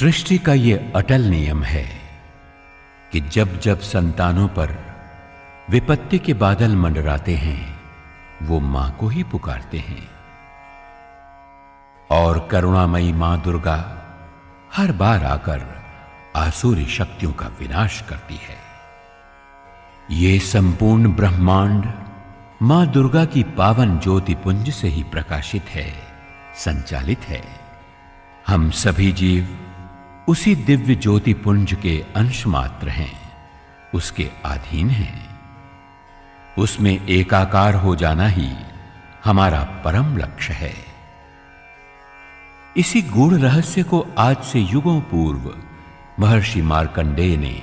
सृष्टि का ये अटल नियम है कि जब जब संतानों पर विपत्ति के बादल मंडराते हैं वो मां को ही पुकारते हैं और करुणामयी मां दुर्गा हर बार आकर आसुरी शक्तियों का विनाश करती है। ये संपूर्ण ब्रह्मांड मां दुर्गा की पावन ज्योति पुंज से ही प्रकाशित है, संचालित है। हम सभी जीव उसी दिव्य ज्योति पुंज के अंश मात्र हैं, उसके अधीन हैं। उसमें एकाकार हो जाना ही हमारा परम लक्ष्य है। इसी गूढ़ रहस्य को आज से युगों पूर्व महर्षि मार्कंडेय ने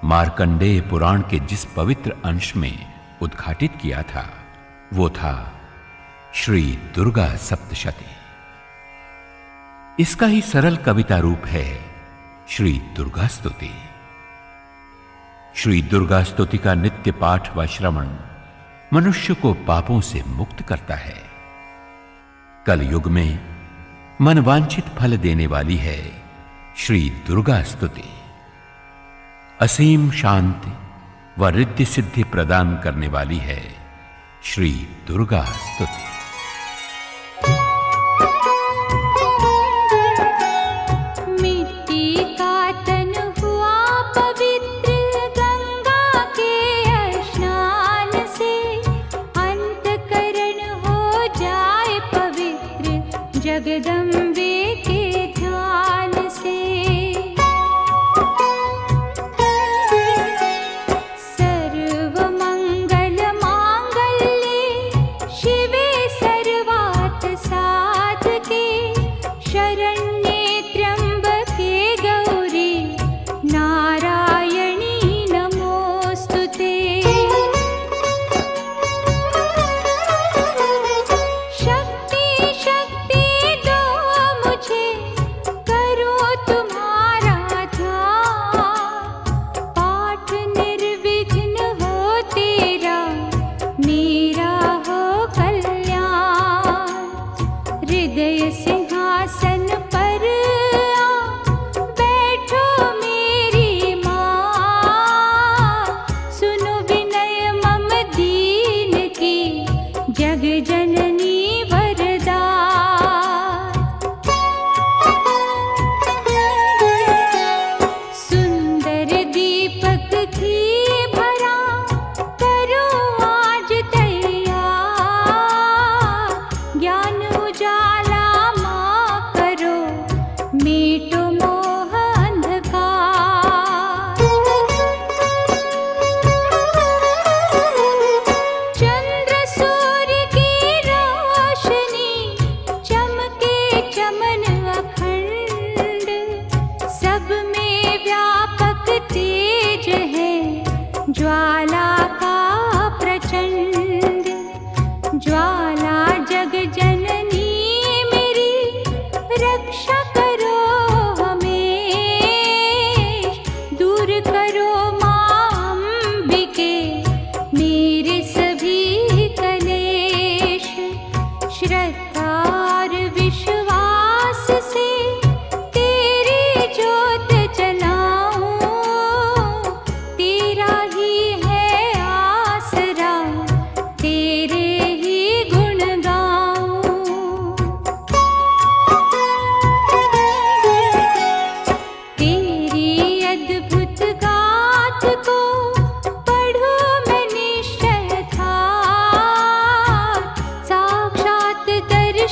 मार्कंडेय पुराण के जिस पवित्र अंश में उद्घाटित किया था वो था श्री दुर्गा सप्तशती। इसका ही सरल कविता रूप है श्री दुर्गा स्तुति। श्री दुर्गा स्तुति का नित्य पाठ व श्रवण मनुष्य को पापों से मुक्त करता है। कल युग में मनवांछित फल देने वाली है श्री दुर्गा स्तुति। असीम शांति व रिद्धि सिद्धि प्रदान करने वाली है श्री दुर्गा स्तुति। जगदम्बे के ध्यान से सर्व मंगल मांगल्ये शिवे सर्वार्थ साधके शरण्ये त्र्यंबके गौरी नारायणी नमोस्तुते। सिंहासन पर बैठो मेरी माँ, सुनो विनय मम दीन की जग जननी वरदान। सुंदर दीपक की भरा करो आज तैयार, ज्ञान उजाला मीटो मोह अंधकार। चंद्र सूर्य की रोशनी चमके चमन अखंड, सब में व्यापक तेज है ज्वाला का प्रचंड। ज्वाला जग जननी मेरी रक्षा करो हमेश, दूर करो मां अंबिके मेरे सभी कलेश। श्रद्धा और विश्वास से तेरी ज्योत जलाऊं, तेरा ही है आसरा, तेरे ही गुण गाऊं। तेरी अद्भुत गाथ को पढ़ो मैं निश्चय था, साक्षात दर्शन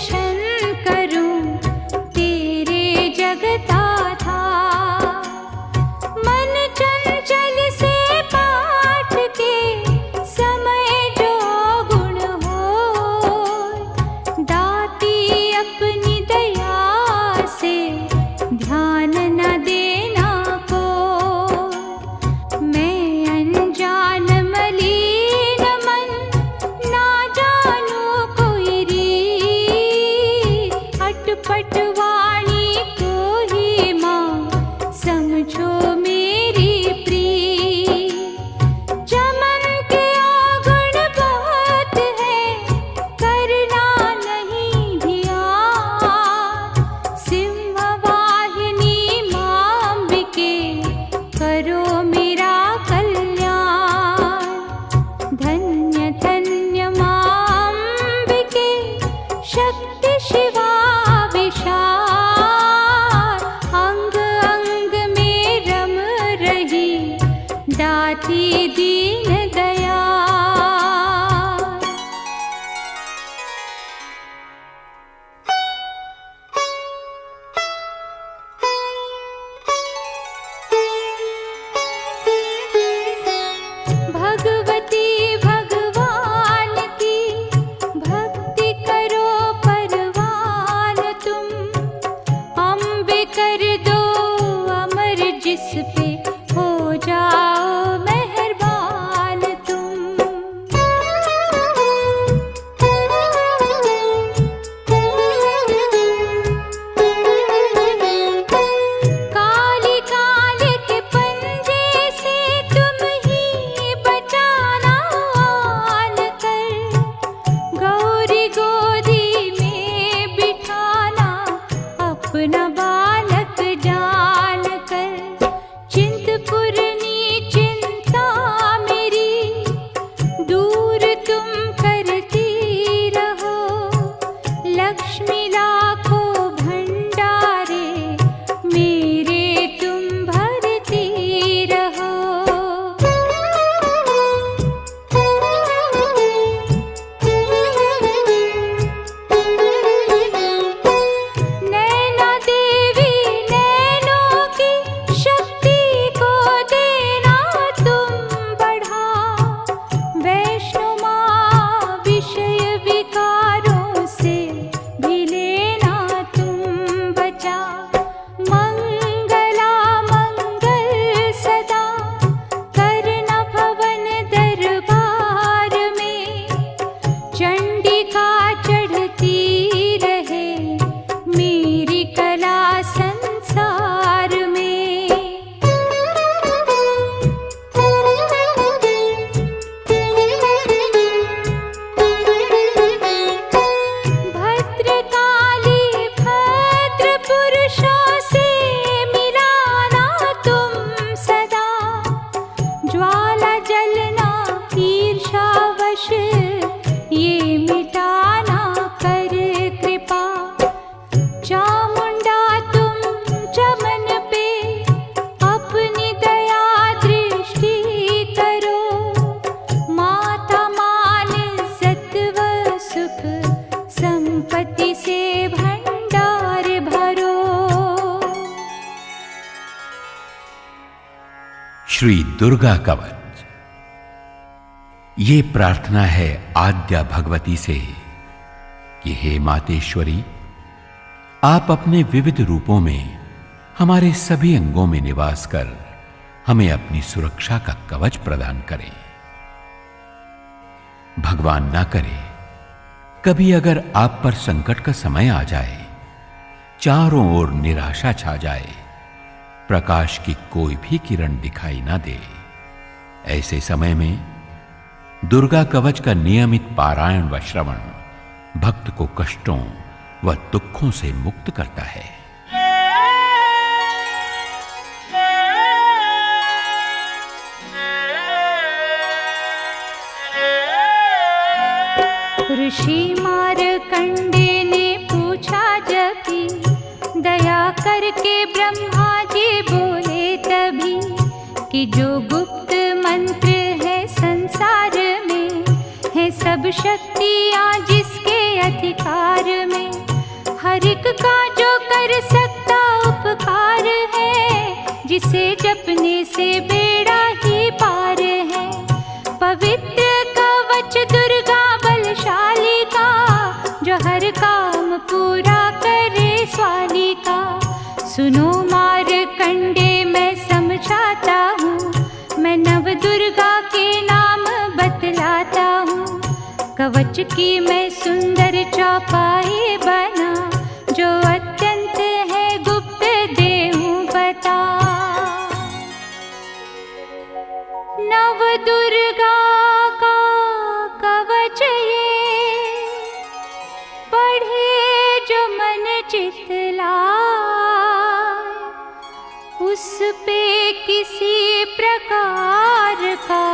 श्री दुर्गा कवच। ये प्रार्थना है आद्या भगवती से कि हे मातेश्वरी, आप अपने विविध रूपों में हमारे सभी अंगों में निवास कर हमें अपनी सुरक्षा का कवच प्रदान करें। भगवान ना करे कभी अगर आप पर संकट का समय आ जाए, चारों ओर निराशा छा जाए, प्रकाश की कोई भी किरण दिखाई ना दे, ऐसे समय में दुर्गा कवच का नियमित पारायण व श्रवण भक्त को कष्टों व दुखों से मुक्त करता है। ऋषि मारकंडे ने पूछा जभी, दया करके ब्रह्मा जी बोले तभी कि जो गुप्त मंत्र है संसार में, है सब शक्तियाँ जिसके अधिकार में, हर एक का जो कर सकता उपकार है, जिसे जपने से बेड़ा ही पार है। पवित्र कवच दुर्गा बलशाली का, जो हर काम पूरा करे स्वाली का। सुनो मारकंडे मैं समझाता हूँ, मैं नव दुर्गा के नाम बतलाता हूँ। कवच की मैं सुंदर चौपाई बना, जो अत्यंत है गुप्त देहूँ बता। नव दुर्गा का कवच ये, पढ़े जो मन चितलाए, उस पे किसी प्रकार का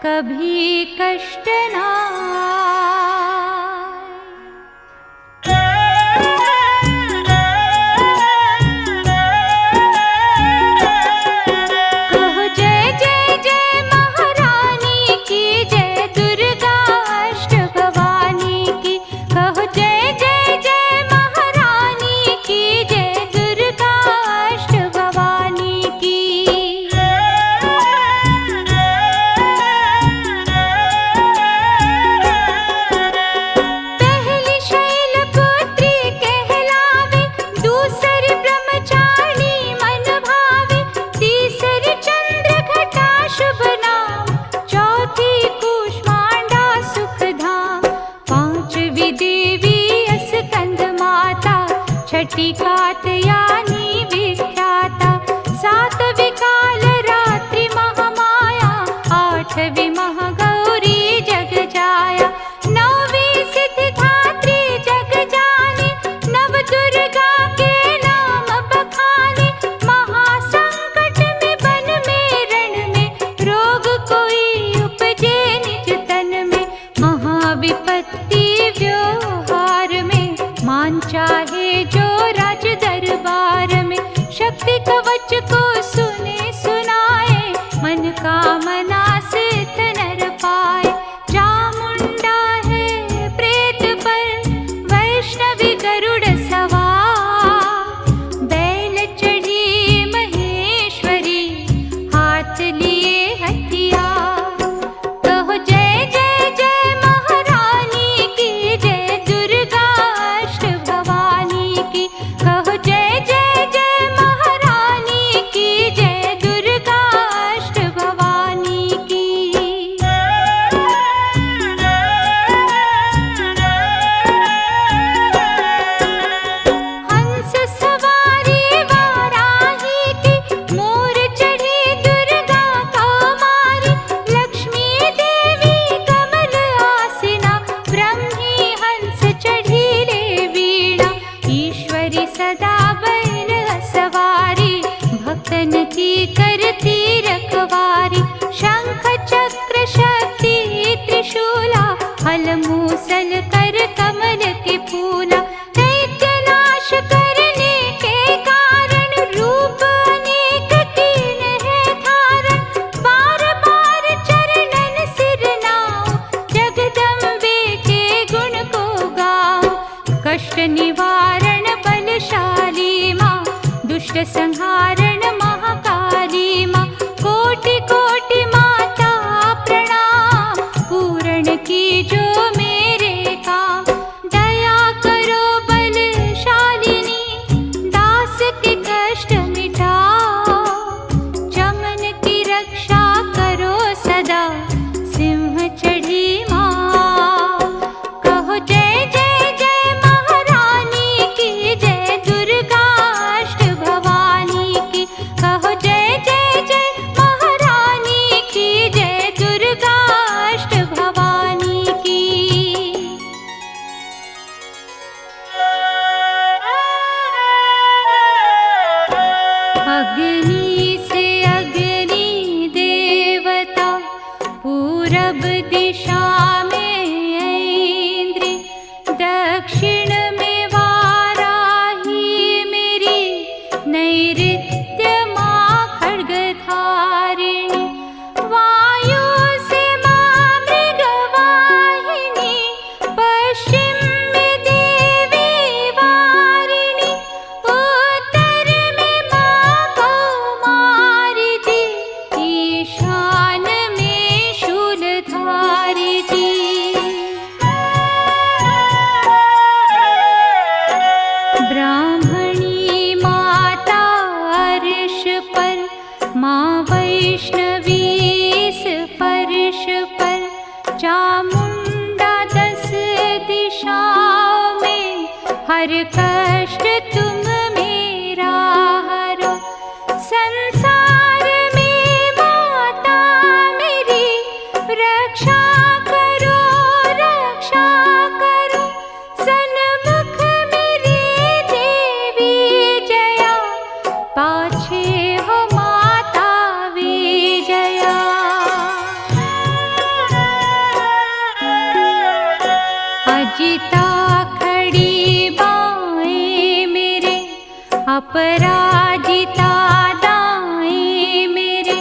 कभी कष्ट ना कात्यायनी विख्याता, सातवीं काल रात्रि महामाया, आठवीं महागौरी जग जाया, नौवीं सिद्धिदात्री जग जाने, नव दुर्गा के नाम बखाने। महासंकट में वन में रण में, रोग कोई उपजे निज तन में, महाविपत्ति व्यवहार में, मान चाहे जो राज दरबार में। शक्ति कवच को सुने सुनाए, मन कामना सिद्ध नर पाए। चामुंडा है प्रेत पर, वैष्णवी गरुड़ सवार, बैल चढ़ी महेश्वरी, हाथ लिए हथियार। कहो जय जय जय महारानी की, जय दुर्गा अष्ट भवानी की। कहो जय जय जय महारानी की, जय दुर्गा अष्ट भवानी की। हंस सवारी वाराही की, मोर चढ़ी दुर्गा कौमारी, लक्ष्मी देवी कमल आसिना, ब्रह्मी हंस चढ़ी ले वीणा। ईश्वरी सदा बैल सवारी, भक्तन की करती रखवारी। शंख चक्र शक्ति त्रिशूला, हल मूसल कर कमल के फूला। दैत्य नाश करने के कारण, रूप अनेक कीन है धारण। बार बार चरणन सिर नाओ, जगदम्बे के गुण को गाओ। कष्ट निवारण बलशाली माँ, दुष्ट संहारण महाकाली माँ। दक्षिण में वाराही मेरी, नैऋत्य माँ खड्गधारिणी, वायु से माँ मृगवाहिनी, पश्चिम में देवी वारिणी, उत्तर में माँ कौमारी जी, ईशान में शूलधारी जी। ब्राह्मणी माता अर्श पर, माँ वैष्णवी इस फर्श पर, चामुंडा 10 दिशाओं में, हर कष्ट तुम मेरा हरो। संसार में माता मेरी, रक्षा करो रक्षा करो, सन्मुख मेरी देवी जया, पाछे हो माता विजया। अजिता खड़ी बाएं मेरे, अपराजिता दाएं मेरे,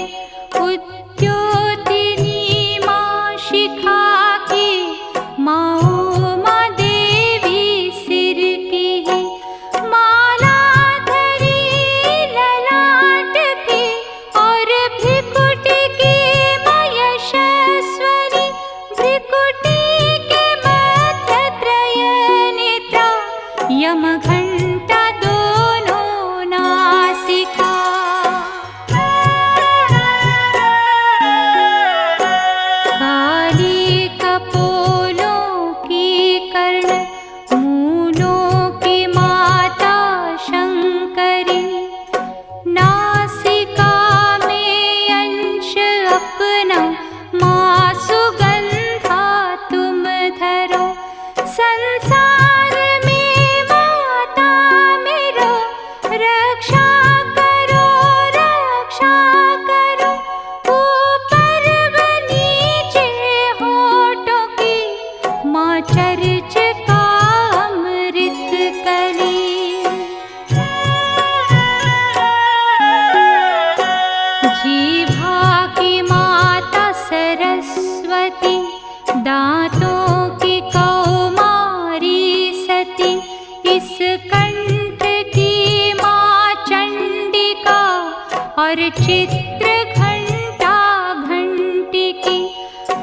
उद्योतिनी माँ शिखा की, माँ उमा देवी सिर की है, माला धरी ललाट की, और भ्रिकुटी की माँ यशस्वनी, भ्रिकुटी के मध्य त्रय नेत्रा, यम घंटा दोनों नासिका। काली कपोलों की कर्ण, मूलों की माता शंकरी, नासिका में अंश अपना, माँ सुगंधा तुम धरो। संसार में माता मेरो, रक्षा करो रक्षा करो, ऊपर व नीचे होठों की, माँ चर्च का अमृत कली। जीभा की माता सरस्वती, दांतों की कौमारी सती, इस कंठ की माँ चंडिका, और चित्र घंटा घंटी की,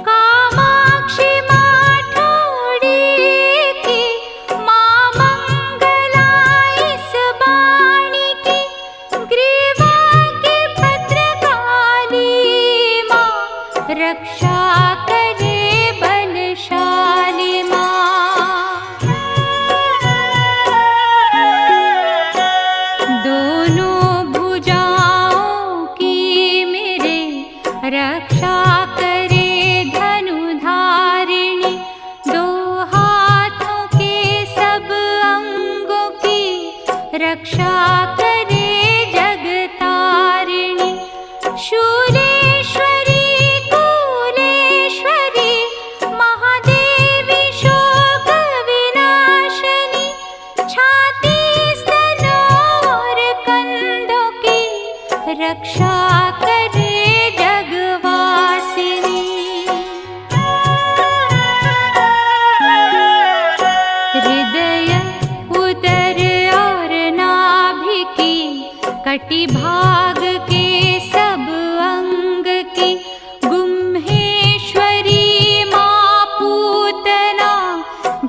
कामाक्षी माँ ठोड़ी की, माँ मंगला इस बाणी की, ग्रीवा की भद्रकाली माँ, रक्षा करे बलशाली माँ। दोनों भुजाओं की मेरे, रक्षा करे धनुधारिणी, दो हाथों के सब अंगों की, रक्षा करे जगतारिणी। शूलेश्वरी कुलेश्वरी, महादेवी शोक विनाशिनी, छाती स्तनों और कंधों की, रक्षा करे जगवासिनी। हृदय उदर और नाभि की, कटि भाग के सब अंग की, गुम्हेश्वरी माँ पूतना,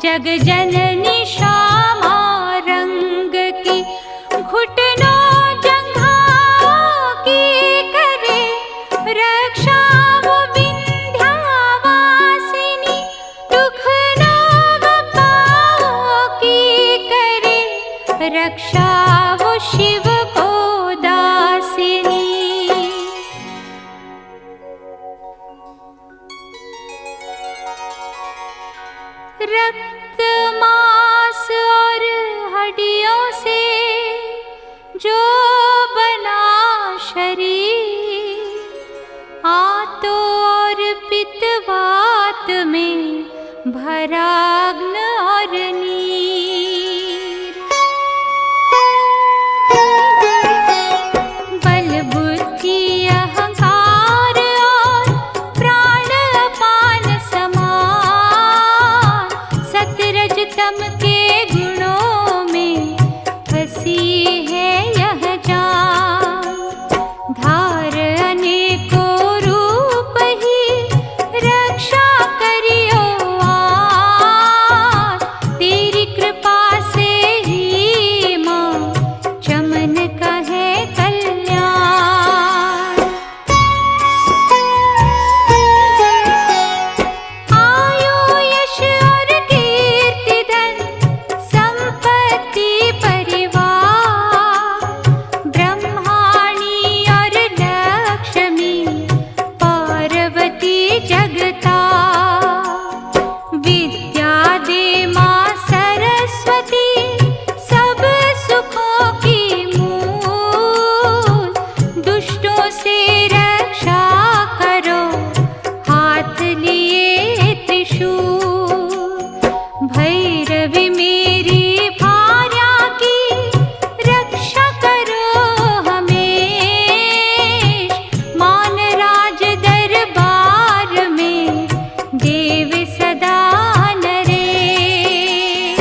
जग जननी श्यामा रंग की, घुटनों जंघाओं की करे, रक्षा वो विंध्यावासिनी, दुख नव पाओं की करे, रक्षा वो शिव को दासिनी। रक्त मांस और हड्डियों से जो बना शरीर, आतो और पित्तवात में भरा अग्नि और नीर। प्रीतम के गुणों में हंसी है यह जान। धार अनेकों रूप ही रक्षा करियो आज, तेरी कृपा से ही माँ चमन का है कल्याण। आयु यश और कीर्ति धन संपत्ति परिवार, ब्रह्माणी और लक्ष्मी पार्वती जगता। विद्या दे माँ सरस्वती सब सुखों की मूल, दुष्टों से रक्षा करो हाथ लिए त्रिशूल। भैरवी मेरी भार्या की रक्षा करो हमेश, मान राज दरबार में देव सदा नरेश।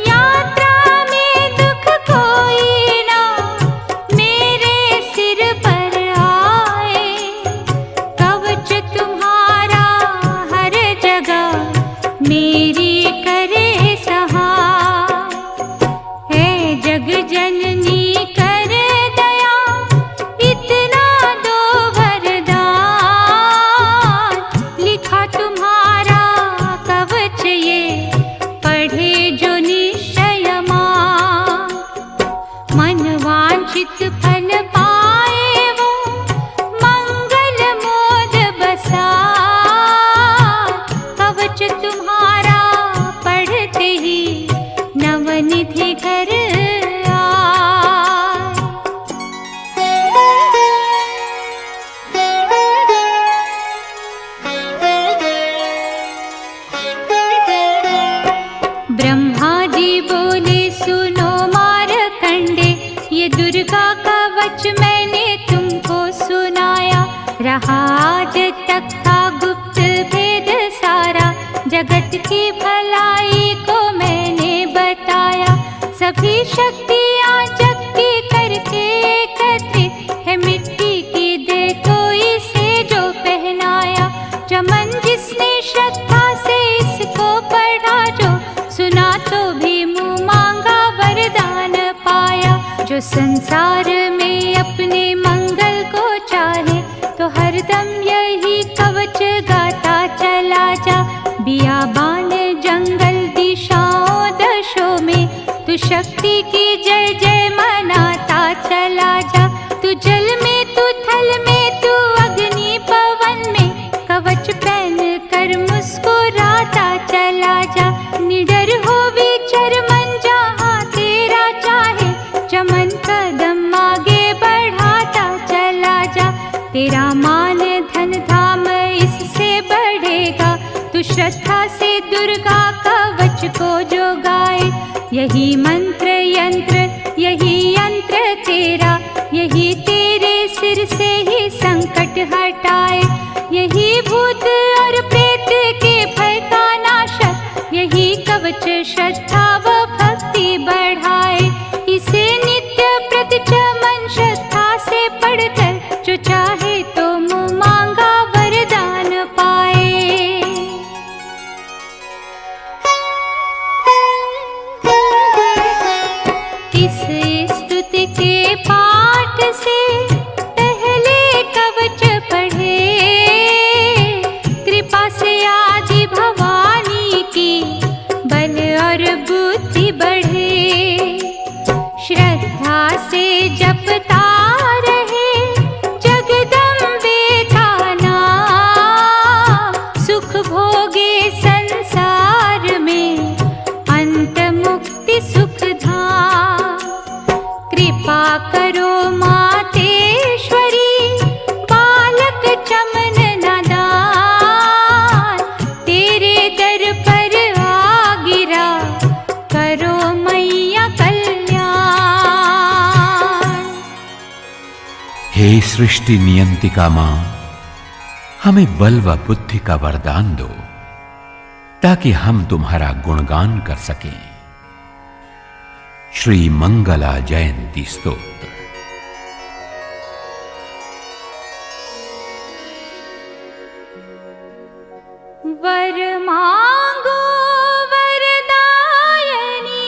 यात्रा में दुख कोई ना मेरे सिर पर आए, कवच तुम्हारा हर जगह मेरी करे सहाय। है जग जननी कर दया इतना दो वरदान, लिखा तुम्हारा कवच ये पढ़े जो निश्चय मान। मन वांछित फल पाए वो मंगल मोद बसा, कवच तुम्हारा पढ़ते ही नवनिधि घर ब्रह्मा जी बोले सुनो मारकंडे, ये दुर्गा कवच मैंने तुमको सुनाया। रहा आज तक था गुप्त भेद सारा, जगत की भलाई को मैंने बताया। सभी शक्तियाँ जग की करके एकत्रित है, मिट्टी की दे तो इसे जो पहनाया। चमन जिसने श्रद्धा से इसको पढ़ा, जो सुना तो भी मुँह मांगा वरदान पाया। जो संसार में अपने मंगल को चाहे, तो हरदम यही कवच गाता चला जा। बियाबान जंगल दिशाओं दशों में तू शक्ति की जय जय मनाता चला जा। तू जल में तू थल में तू अग्नि पवन में, कवच पहन कर मुस्कुराता चला जा। निडर हो विचर मन जहाँ तेरा चाहे, चमन कदम आगे बढ़ाता चला जा। तेरा मान धन धाम इससे बढ़ेगा, तू श्रद्धा से दुर्गा कवच को जो गाए। यही मंत्र यंत्र यही यंत्र तेरा, यही तेरे सिर से ही संकट हटाए। यही भूत और प्रेत के भय का नाशक, यही कवच श्रद्धा व भक्ति बढ़ाए। इसे नित्य प्रति चमन श्रद्धा से पढ़कर, जो चाहे तो मुँह मांगा वरदान पाए। इस स्तुति के पाठ से पहले कवच पढ़े, कृपा से आदि भवानी की बल और बुद्धि बढ़े। श्रद्धा से जपता रहे जगदम्बे का नाम, सुख भोगे संसार में अंत मुक्ति सुख धाम। कृपा करो मातेश्वरी बालक चमन नादान, तेरे दर पर आ गिरा करो मैया कल्याण। हे सृष्टि नियंतिका माँ, हमें बल व बुद्धि का वरदान दो ताकि हम तुम्हारा गुणगान कर सकें। श्री मंगला जयंती स्तोत्र। वर मांगो वरदायनी,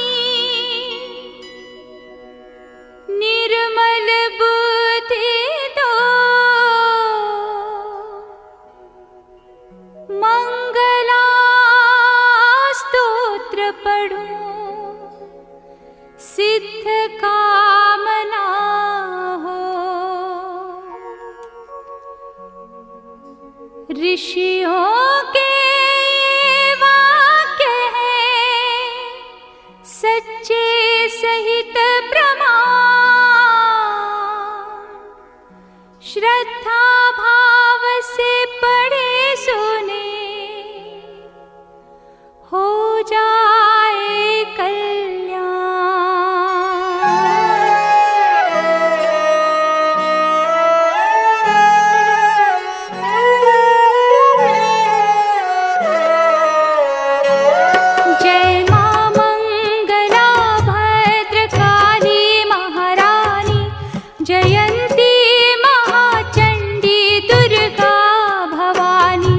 निर्मल बुद्धि दो, मंगला स्तोत्र पढ़ो, सिद्ध कामना हो। ऋषियों के वाक्य हैं, सच्चे सहित प्रमाण, श्रद्धा भाव से पढ़े सुने, हो जाए कल्याण। जय मां मंगला भद्रकाली महारानी, जयंती महाचंडी दुर्गा भवानी,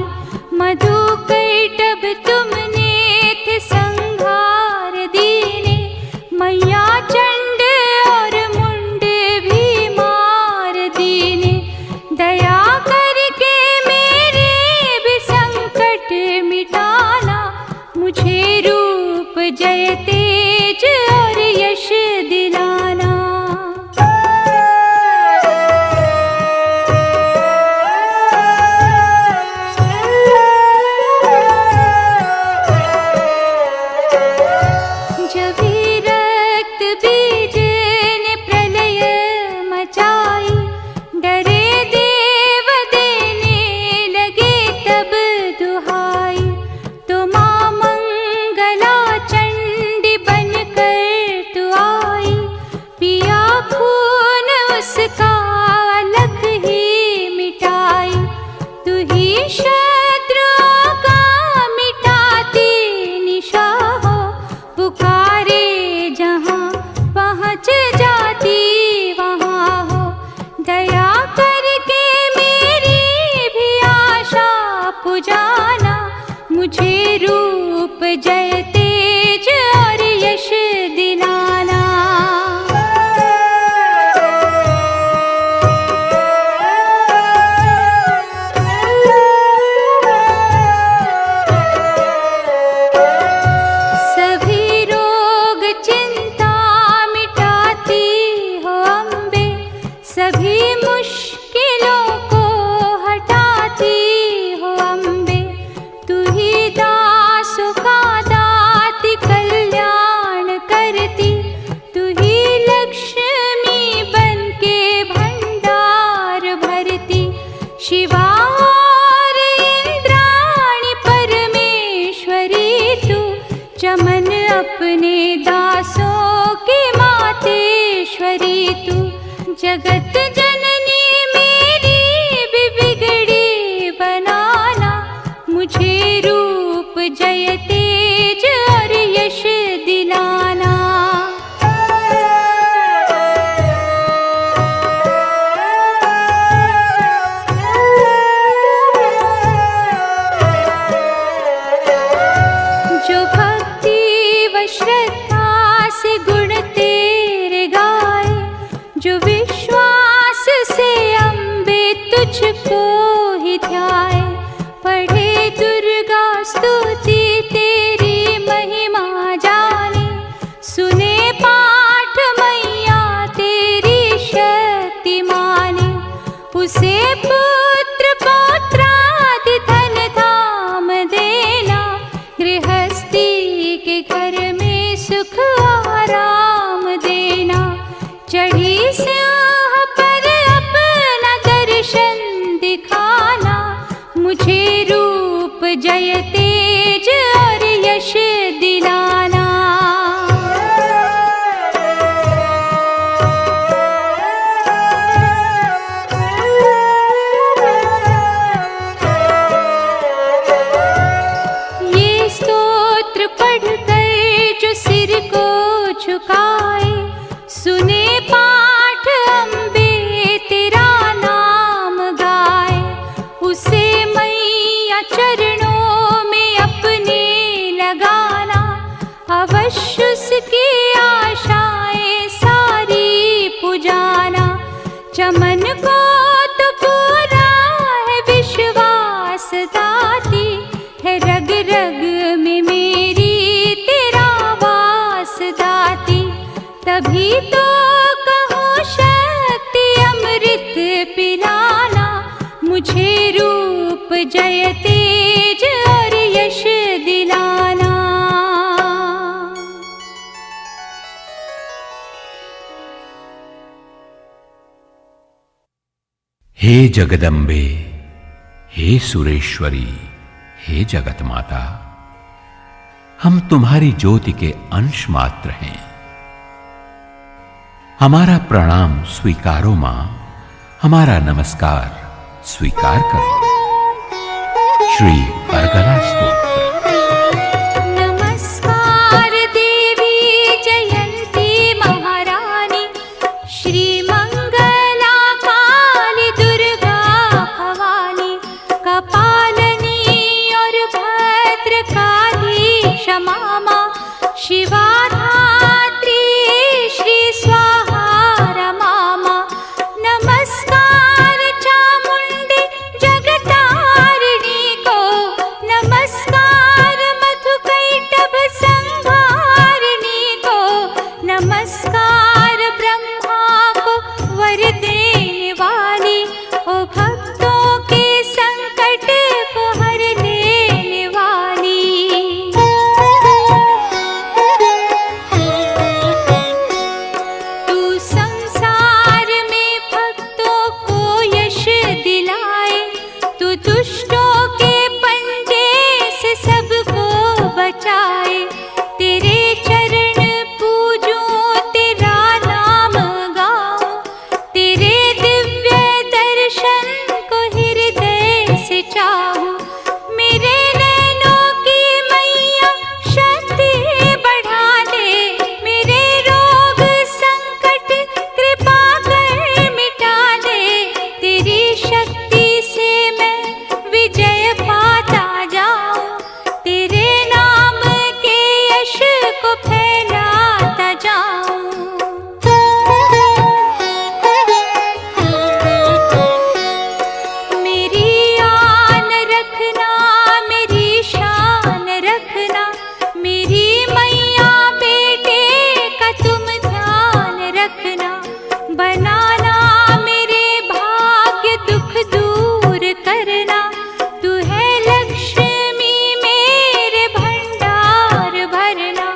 मधुकैटभ तुमने थे संहार दीने, मैया चंड और मुंड भी मार दीने, दया करके मेरे भी संकट मिटाना, मुझे रूप जय तेज और यश दिलाना। जब भी रक्त बीज ने प्रलय मचाई, डरे देव देने लगे तब दुहाई, तो मां मंगला चंडी बनकर तू आई, पिया खून उसका अलग ही मिटाई, तू ही शत्रुओं का मिटाती निशा हो, पुकारे जहाँ पहुँच जाती वहाँ हो, दया करके मेरी भी आशा पुजाना, मुझे रूप जय तेज और यश दिलाना। सभी रोग चिंता मिटाती हो अम्बे, सभी मुश्किलों को हटाती हो अम्बे, तू ही दासों का दाती कल्याण करती, तू ही लक्ष्मी बन के भंडार भरती, शिवा और इंद्राणी परमेश्वरी तू, चमन अपने दासों की मातेश्वरी तू, जगत जननी मेरी भी बिगड़ी बनाना, मुझे रूप जय तेज और यश दिलाना। जो भक्ति व श्रद्धा से गुण तेरे गाए, जो विश्वास से अम्बे तुझको ही ध्याए, पढ़े दुर्गा स्तुति तेरी रग रग में मेरी तेरा वास दाती, तभी तो कहूँ शक्ति अमृत पिलाना, मुझे रूप जय तेज और यश दिलाना। हे जगदम्बे, हे सुरेश्वरी, हे जगत माता, हम तुम्हारी ज्योति के अंश मात्र हैं। हमारा प्रणाम स्वीकारो मां, हमारा नमस्कार स्वीकार करो। श्री अर्गला स्तोत्र। नमस्कार देवी जयंती महारानी, श्री मंगला काली दुर्गा भवानी, कपालनी और भद्र काली क्षमा मां, शिवा धात्री श्री स्वाहा रमा मां। नमस्कार चामुंडी जगतारिणी को, नमस्कार मधुकैटभ संहारिणी को, नमस्कार ब्रह्मा को वर देने वाली, ओ भक्तों के संकट को हर लेने वाली। तू संसार में भक्तों को यश दिलाए, तू दुष्टों के पंजे से सबको बचाए। तेरे चरण पूजूं, तेरा नाम गाऊं, तेरे दिव्य दर्शन को हृदय से चाहूं। मेरे नैनों की मैया शक्ति बढ़ा दे, मेरे रोग संकट कृपा कर मिटा दे। तेरी शक्ति से मैं विजय पाता जाऊं, तेरे नाम के यश को फैलाता जाऊं। मेरी आन रखना, मेरी शान रखना, मेरी मैया बेटे का तुम ध्यान रखना। बनाना मेरे भाग्य दुख दूर करना, तू है लक्ष्मी मेरे भंडार भरना।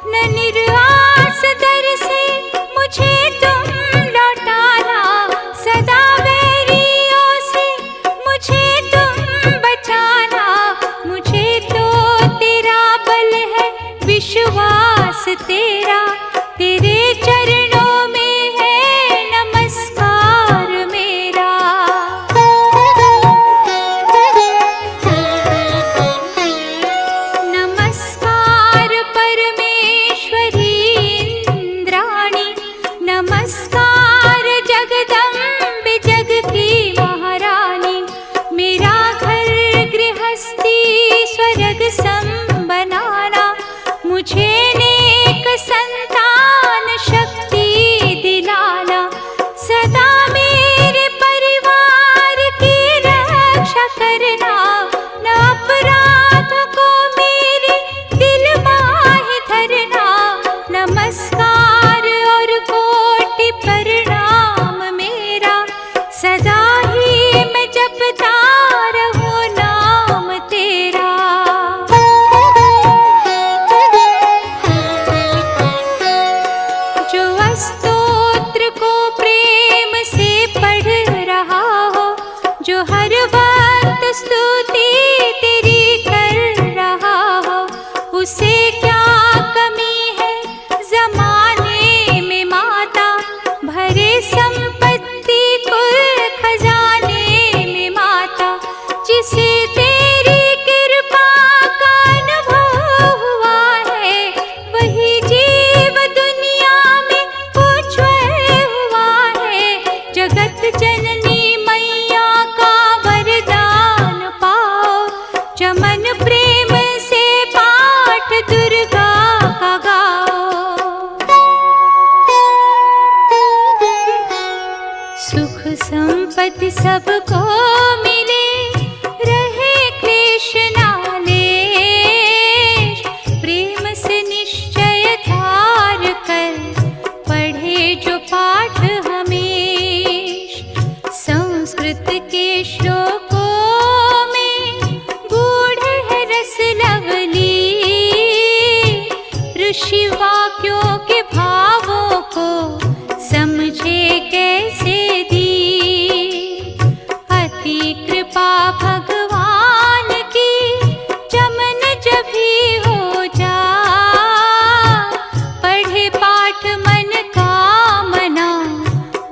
न निराश दर से मुझे तुम लौटाना, सदा बैरियों से मुझे तुम बचाना। मुझे तो तेरा बल है, विश्वास तेरा, तेरे चरणों में है नमस्कार मेरा। नमस्कार परमेश्वरी इंद्राणी, नमस्कार जगदम्बे जग की महारानी। मेरा घर गृहस्थी स्वर्ग सम बनाना, मुझे नेक संतान शक्ति दिलाना। सदा मेरे परिवार की रक्षा करना, न अपराध को मेरे दिल माही धरना। नमस्कार और कोटि प्रणाम मेरा, सदा ही मैं जपता रहूं नाम तेरा। जो स्तोत्र को प्रेम से पढ़ रहा हो, जो हर वक्त स्तुति तेरी कर रहा हो, उसे क्या कमी है जमाने में माता। भरे संपत्ति कुल खजाने में माता, जिसे तेरी कृपा का अनुभव हुआ है, वही जीव दुनिया में उज्ज्वल हुआ है। जगत जननी मैया का वरदान पाओ, चमन प्रेम से पाठ दुर्गा का गाओ। सुख संपत्ति सबको मिले, रहे क्लेश ना ले ऋषि वाक्यों के भावों को समझे कैसे दी। अति कृपा भगवान की चमन जब भी हो जा, पढ़े पाठ मन कामना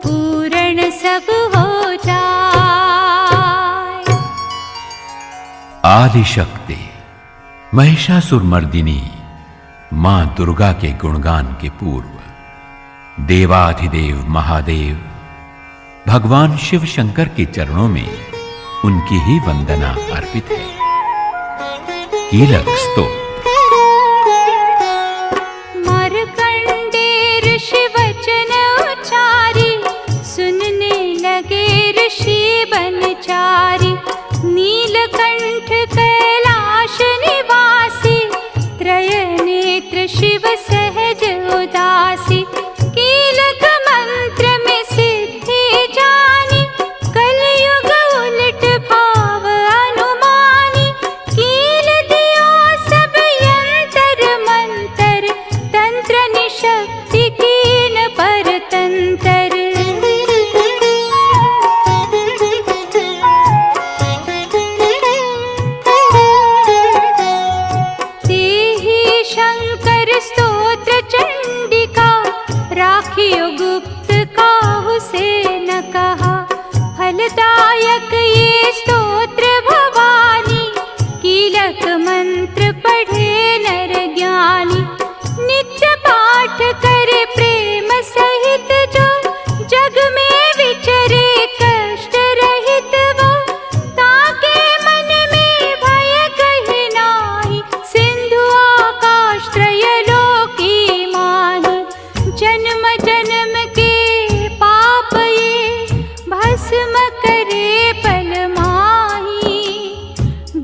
पूर्ण सब हो जाए। आदिशक्ति महिषासुरमर्दिनी मां दुर्गा के गुणगान के पूर्व देवाधिदेव महादेव भगवान शिव शंकर के चरणों में उनकी ही वंदना अर्पित है। कीलक स्तोत्र। मार्कंडेय ऋषि वचन उचारी, सुनने लगे ऋषि बनचारी। नीलकंठ कैलाश निवासी, त्रय नेत्र शिव सहज उदासी। कीलक मंत्र में सिद्धि जानी, कलयुग उलट भाव अनुमानी। कील दियो सब यंत्र मंत्र, तंत्र निशक्ति कीन पर तंत्र। शंकर स्तोत्र चंडिका, राखियो गुप्त काहू से न कहा। फलदायक ये स्तोत्र भवानी, कीलक मंत्र पढ़े नर ज्ञानी। नित्य पाठ करे प्रेम सहित जो, जग में विचरे कष्ट रहित वो। ताके मन में भय कहीं नाही, सिंधु आकाश त्रयलोकी माही। जन्म जन्म के पाप ये भस्म करे पल माही।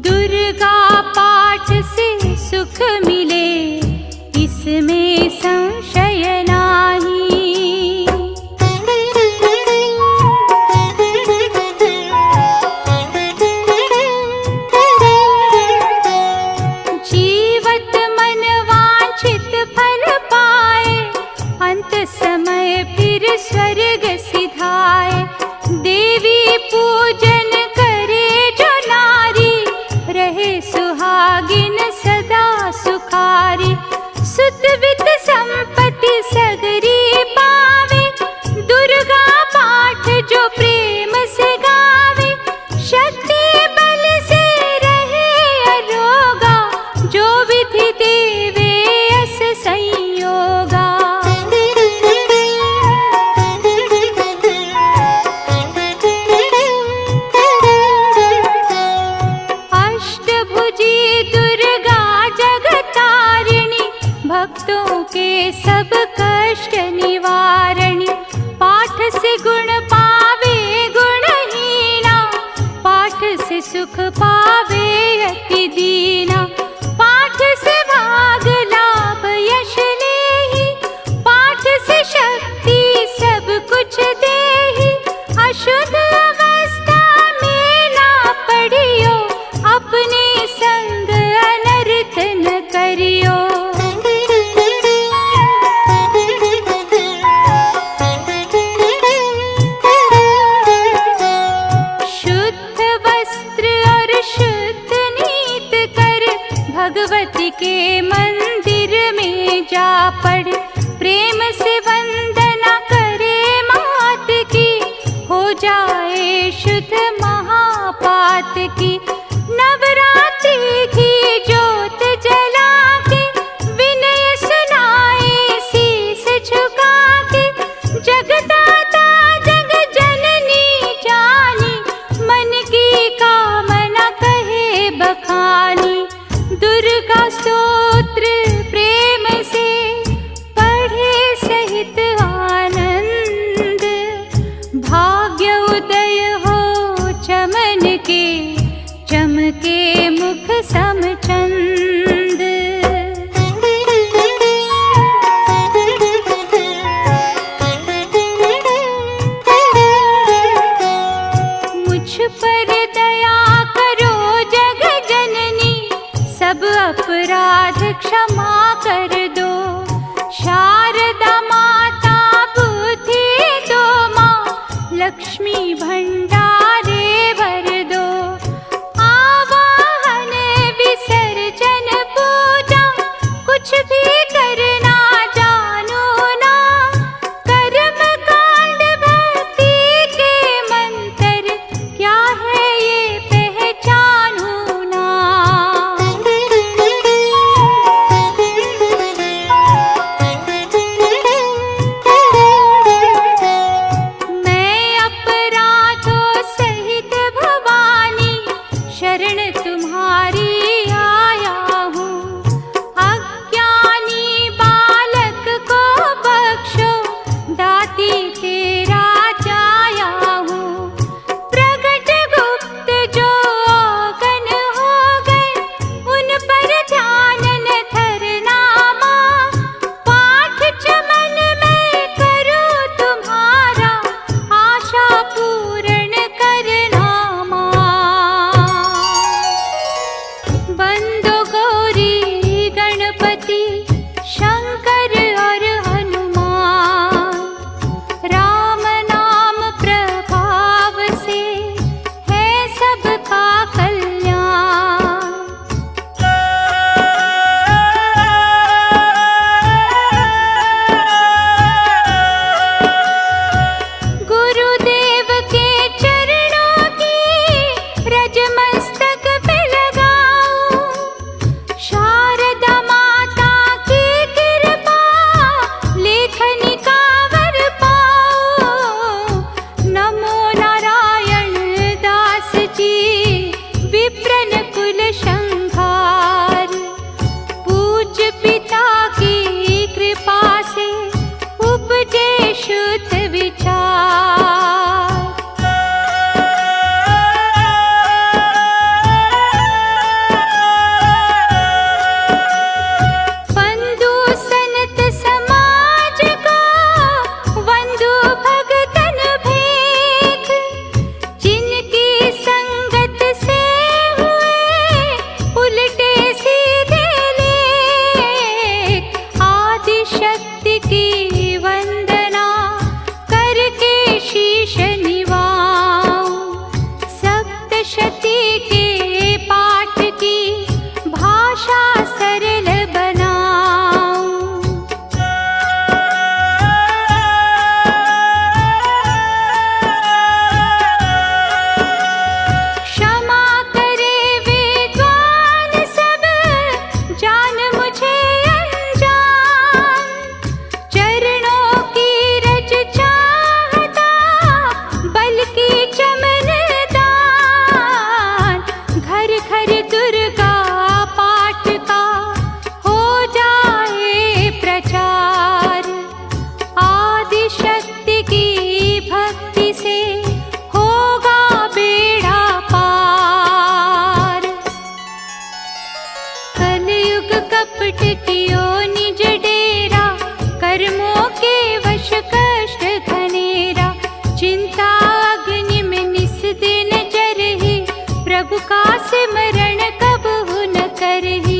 दुर्गा पाठ से सुख मिले, इसमें संशय नाही। जीवत मन वांछित फल पाए, अंत समय फिर स्वर्ग सिधाए। देवी पूजन करे जो नारी, रहे सुहागिन सदा सुखारी। सुत वित संपत्ति सगरी पावे, दुर्गा पाठ जो प्रेम से गावे। शक्ति बल से रहे अरोगा, जो विधि देवे अस संयोगा। अष्टभुजी दुर्गा जगतारिणी, भक्तों के सब कष्ट निवारणी। पाठ से गुण पावे गुणहीना, पाठ से सुख पावे अति दीना। पाठ से भाग लाभ यश लेहि, पाठ से शक्ति सब कुछ देहि। अशुद्ध अवस्था में ना पढ़ियो, अपने संग अनर्थ न करियो। शुद्ध वस्त्र और शुद्ध नीत कर, भगवती के मंदिर में जा पड़। प्रेम से वंदना करे मात की, हो जाए शुद्ध महापात की। नवरात्रि की ज्योत जला के, विनय सुनाए शीस झुका के। जगदाता जग जननी जानी, मन की कामना कहे बखानी। दुर्गा स्तोत्र प्रेम से पढ़े सहित आनंद, भाग्य उदय हो चमन के अपराध क्षमा कर दो। शारदा माता बुद्धि दो माँ, लक्ष्मी भंडारे भर दो। आवाहन विसर्जन पूजा कुछ भी करना जानो ना। कर्म कांड भक्ति के मंत्र क्या है ये पहचानो ना। मैं अपराधों सहित भवानी शरण तुम्हारी आया हूँ। अज्ञानी बालक को बख्शो, दाती तेरा जाया हूँ। प्रगट गुप्त जो औगन हो गए, उन पर ध्यान न धरना माँ। पाठ चमन में करूँ तुम्हारा, आशा पूर्ण करना माँ। बंदो गौरी गणपति शंकर और हनुमान, राम नाम प्रभाव से है सबका कल्याण। गुरुदेव के चरणों की रज मस्तक पे लगाऊं। शारदा माता की कृपा लेखनी का वर पाऊं। नमो नारायण दास जी विप्रन कुल संहार। पूज्य पिता की कृपा से उपजे शुद्ध विचार। बंधु सनत समाज को वंदु भगतन भेख, जिनकी संगत से हुए उल्टे सीधे लेख। आदि शक्ति की वंदना करके शीश निवाऊं। सप्तशती के पाठ की भाषा सरल बनाऊं। क्षमा करे विद्वान सब, जान मुझे अनजान। चरणों की रज चाहता, बल्कि चमन दान। घर घर दुर्गा पाठ का हो जाए प्रचार। आदि शक्ति की भक्ति से होगा बेड़ा पार। कलयुग कपट कियो निज डेरा, कर्मों के वश कष्ट घनेरा। चिंता अग्नि में निस दिन जरही, प्रभु का सिमरण कबहु न करही।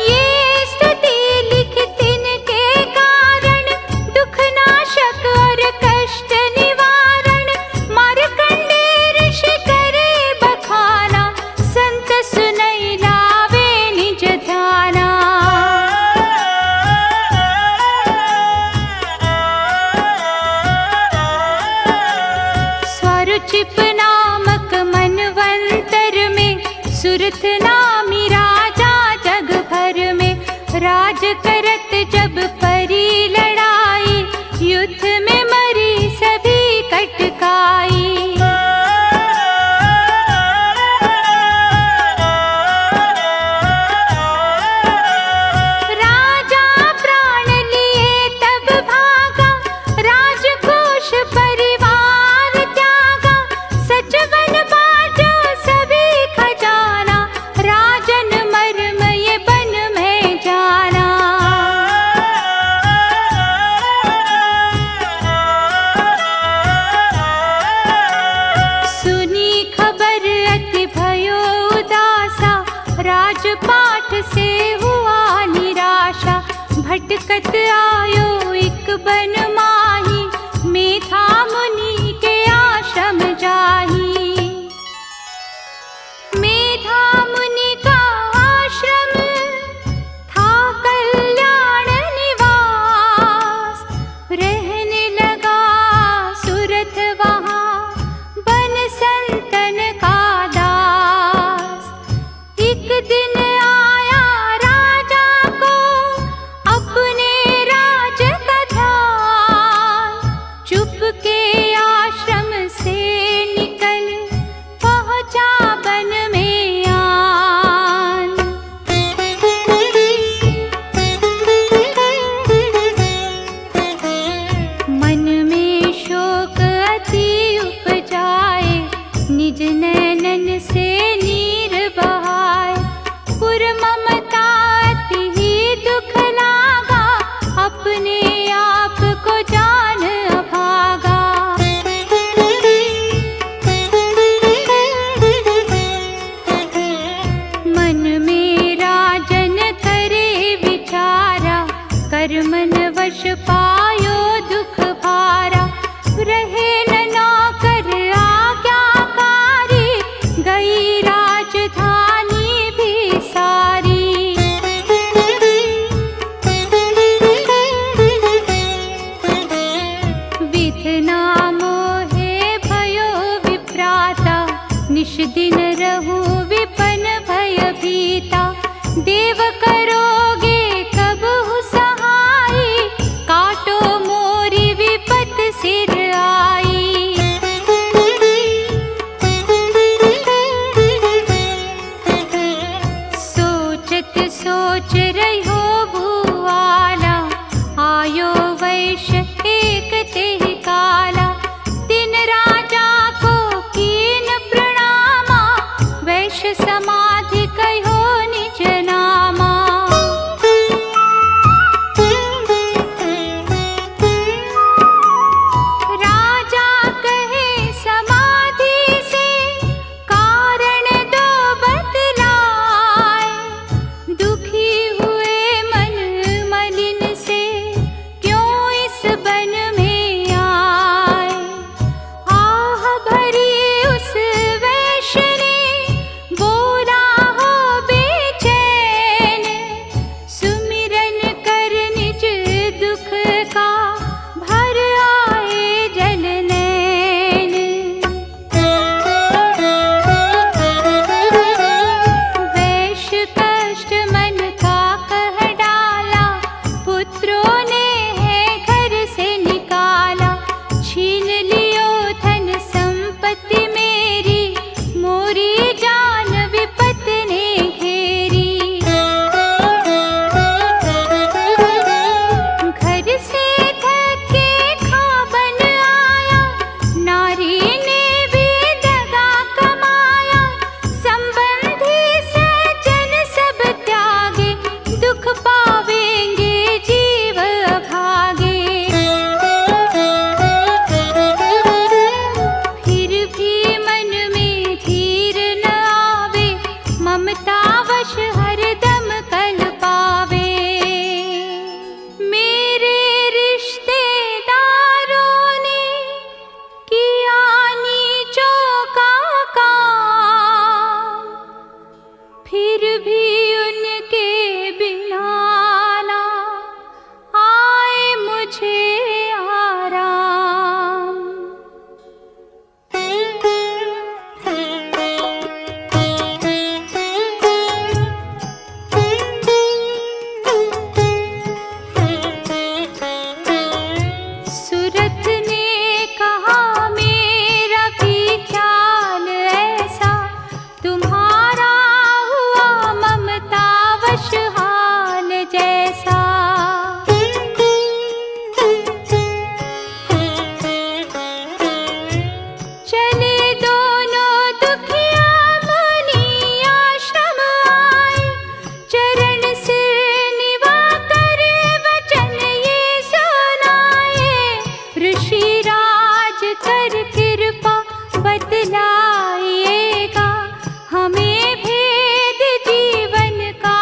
ये स्तुति लिख तिनके कारण, दुख नाशक और कष्ट निवारण। मार्कंडेय ऋषि करे बखाना, संत सुनैला से हुआ निराशा, भटकत आयो एक बन माही, मेधा मुनि के आश्रम जाही। मेधा मुनि का आश्रम था कल्याण निवास, रहने लगा सुरथ वहाँ बन संतन का दास। एक दिन आया राजा को अपने राज का ध्यान, चुपके आश्रम से निकल पहुँचा बन में आन। मन में शोक अति उपजाए, निज नैनन से नीर बहाए। पुर ममता अति ही दुख लागा, अपने आप को जान अभागा। मन में राजन करे विचारा, कर्मन वश पायो दुख भारा। रहे न नौकर आज्ञाकारी, गई राजधानी भी सारी। विधना मोहे भयो विप्राता, निश दिन रहूं विपन भयभीता। देव करोगे कबहु सहाई, काटो मोरी विपत सिर आई। सोचत सोच रहो भुआला, आयो वैश्य एक तेहि काला। दिन राजा को कीन प्रणामा, वैश्य समाधि कहो निज नामा। राजा कहे समाधि से, कारण दो बतलाए। दुखी हुए मन मलिन से, क्यों इस बन में आए। आह भरी उस वैश्य ने, बोला हो बेचैन। सुमिरन कर निज दुख का, भर आए जल नैन। वैश्य कष्ट मन का कह डाला, पुत्रों ने है घर से निकाला। छीन लियो धन संपत्ति मेरी, मोरी जान विपत ने घेरी। घर से धक्के खा बन आया, नारी ने भी दगा कमाया। संबंधी सज्जन सब त्यागे, दुख पावेंगे जीव भागे। फिर भी मन में धीर न आवे, ममता वश हरदम कल पावे। मेरे रिश्तेदारों ने किया नीचों का काम, फिर भी उनके बिना ना आए मुझे आराम। सुरथ ने कहा मेरा भी ख्याल ऐसा, तुम्हारा हुआ ममता वश हाल जैसा। चले दोनों दुखिया मुनि आश्रम आए, चरण सिर निभा कर वचन ये सुनाए। ऋषि राज कर कृपा बतलाइएगा, हमें भेद जीवन का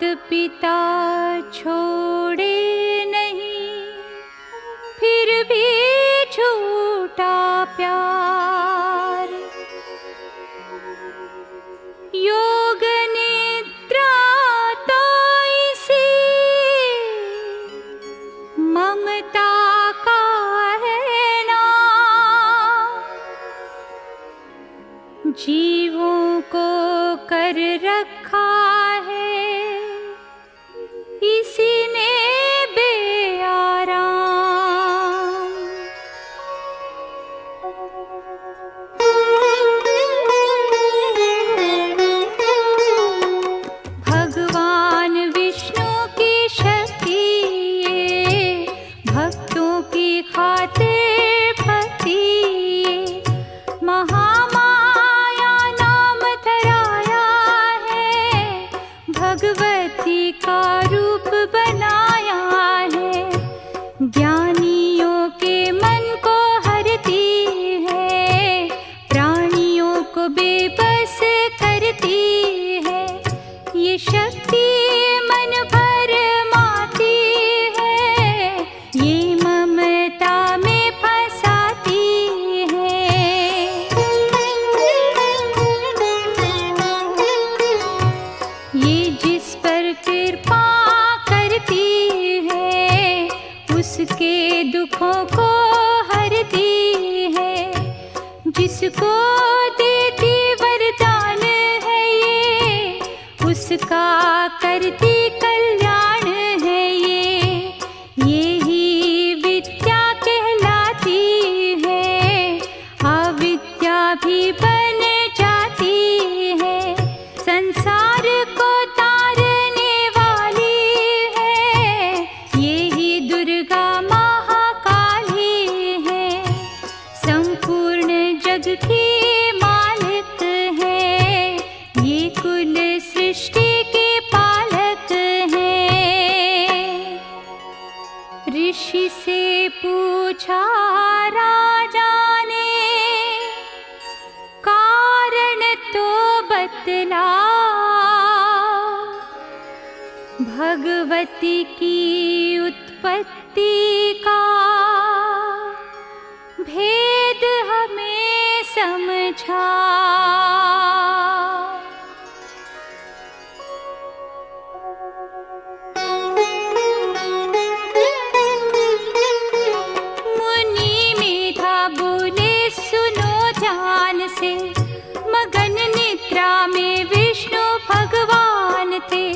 पिता छोड़े नहीं, फिर भी झूठा प्यार। योग निद्रा तो इसी ममता का है नाम, जीवों को कर रखा है इसी ने बेआराम। भगवान विष्णु की शक्ति ये, भक्तों की खातिर भक्ति ये, महामाया नाम धराया है, भगवती का रूप बनाया है। ज्ञानियों के मन को हरती है, प्राणियों को बेबस करती है। ये शक्ति मन भर माती है, ये ममता में फंसाती है। ये जिस पर कृपा करती है, उसके दुखों को हरती है। जिसको देती वरदान है ये, उसका करती कल्याण है ये। यही विद्या कहलाती है, अविद्या भी बन जाती है। संसार को तारने वाली है, यही दुर्गा महाकाली है। संपूर्ण जग की मालिक है, ये कुल सृष्टि के पालक है। ऋषि से पूछा राजा ने, कारण तो बतला। भगवती की उत्पत्ति का भेद हमें समझा। मुनि मेधा बोले सुनो ध्यान से, मगन निद्रा में विष्णु भगवान थे।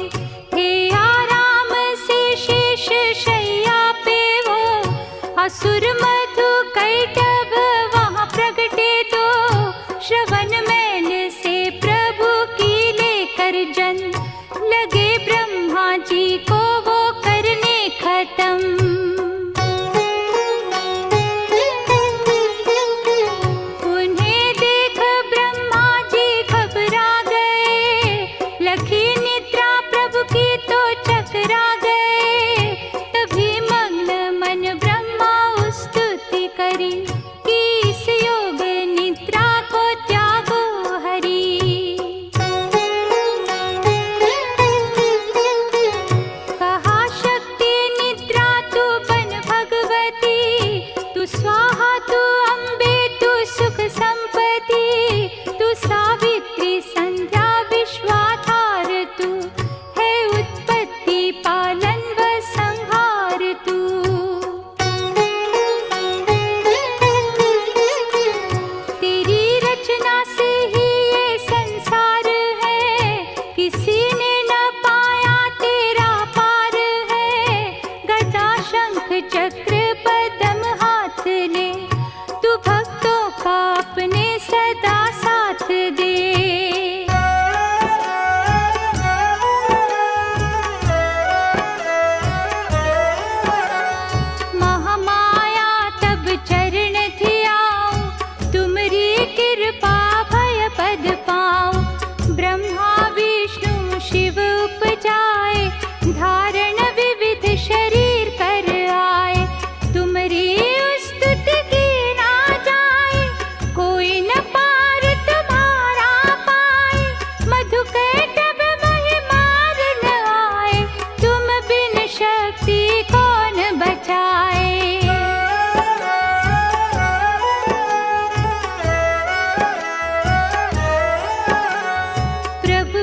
आराम से शेष शैया पे वो, असुर मधु कैटभ वहाँ प्रगटे दो। श्रवण मैल से प्रभु की लेकर जन, लगे ब्रह्मा जी को वो करने खत्म। उन्हें देख ब्रह्मा जी घबरा गए, लखी निद्रा प्रभु की तो चकरा गए। तभी मग्न मन ब्रह्मा स्तुति करी, कि इस योग निद्रा को त्यागो हरि।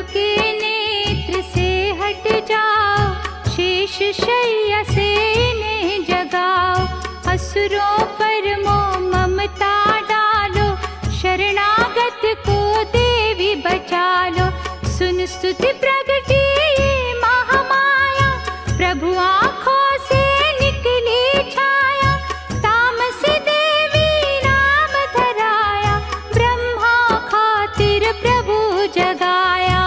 के नेत्र से हट जाओ, शेष शैया से इन्हें जगाओ। असुरों पर मोह ममता डालो, शरणागत को देवी बचा लो। सुन स्तुति प्रगटी ये महामाया, प्रभु आँखों से निकली छाया। तामस देवी नाम धराया, ब्रह्मा खातिर प्रभु जगाया।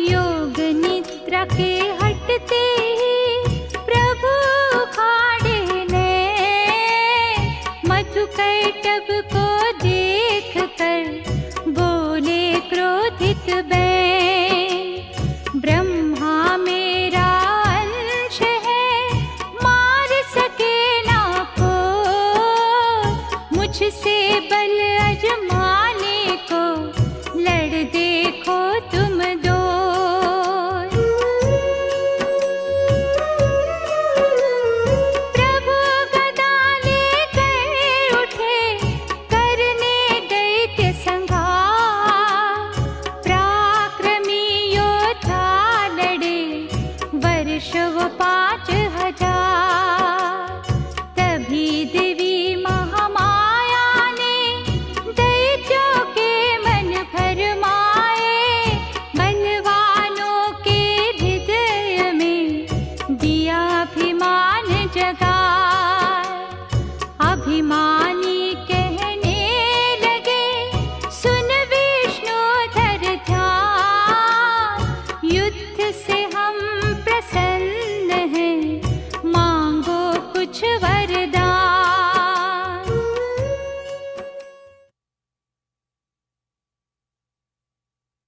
योग निद्रा के हटते ही प्रभु खाड़े ने, मधुकैटभ को देख कर बोले क्रोधित बैन। ब्रह्मा मेरा अंश है, मार सके ना को, मुझसे बल अजमाने को लड़ देखो तुम दो। प्रभु गदा लेकर उठे, करने दैत्य संहार। पराक्रमी योद्धा लड़े, वर्ष वो 5000। तभी देवी महामाया ने दैत्यों के मन भरमाए, बलवानों के हृदय में दिया अभिमान जगाए। अभिमानी कहने लगे, सुन विष्णुधर ध्यान, युद्ध से हम प्रसन्न हैं,